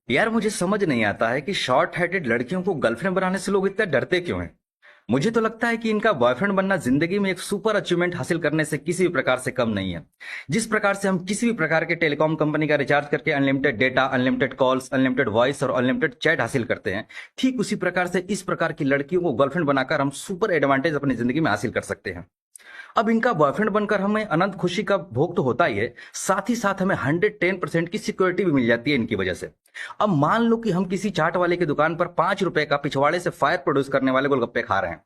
यार मुझे समझ नहीं आता है कि शॉर्ट हाइटेड लड़कियों को गर्लफ्रेंड बनाने से लोग इतना डरते क्यों हैं। मुझे तो लगता है कि इनका बॉयफ्रेंड बनना जिंदगी में एक सुपर अचीवमेंट हासिल करने से किसी भी प्रकार से कम नहीं है। जिस प्रकार से हम किसी भी प्रकार के टेलीकॉम कंपनी का रिचार्ज करके unlimited data, unlimited calls, unlimited voice और अनलिमिटेड चैट हासिल करते हैं, ठीक उसी प्रकार से इस प्रकार की लड़कियों को गर्लफ्रेंड बनाकर हम सुपर एडवांटेज अपनी जिंदगी में हासिल कर सकते हैं। अब इनका बॉयफ्रेंड बनकर हमें अनंत खुशी का भोग तो होता ही है, साथ ही साथ हमें 110% की सिक्योरिटी भी मिल जाती है इनकी वजह से। अब मान लो कि हम किसी चाट वाले की दुकान पर 5 रुपए का पिछवाड़े से फायर प्रोड्यूस करने वाले गोलगप्पे खा रहे हैं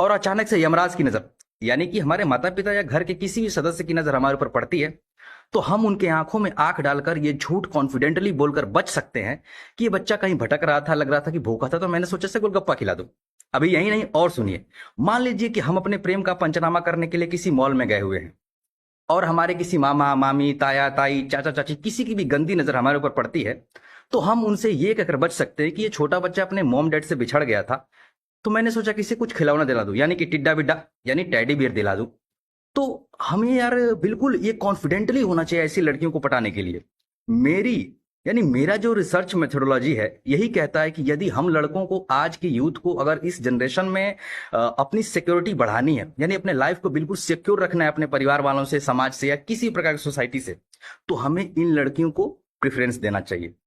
और अचानक से यमराज की नजर, यानी कि हमारे माता पिता या घर के किसी भी सदस्य की नजर हमारे ऊपर पड़ती है, तो हम उनके आंखों में आंख डालकर ये झूठ कॉन्फिडेंटली बोलकर बच सकते हैं कि ये बच्चा कहीं भटक रहा था, लग रहा था कि भूखा था, तो मैंने सोचा से गोलगप्पा खिला दूं। अभी यही नहीं, और सुनिए। मान लीजिए कि हम अपने प्रेम का पंचनामा करने के लिए किसी मॉल में गए हुए हैं और हमारे किसी मामा मामी, ताया ताई, चाचा चाची किसी की भी गंदी नजर हमारे ऊपर पड़ती है, तो हम उनसे ये कहकर बच सकते हैं कि ये छोटा बच्चा अपने मॉम डैड से बिछड़ गया था, तो मैंने सोचा कि इसे कुछ खिलौना दिला दूं, यानी कि टिड्डा बिड्डा, यानी टेडी बियर दिला दूं। तो हमें यार बिल्कुल ये कॉन्फिडेंटली होना चाहिए ऐसी लड़कियों को पटाने के लिए। मेरी यानी मेरा जो रिसर्च मेथोडोलॉजी है यही कहता है कि यदि हम लड़कों को, आज की यूथ को, अगर इस जनरेशन में अपनी सिक्योरिटी बढ़ानी है, यानी अपने लाइफ को बिल्कुल सिक्योर रखना है अपने परिवार वालों से, समाज से या किसी प्रकार की सोसाइटी से, तो हमें इन लड़कियों को प्रेफरेंस देना चाहिए।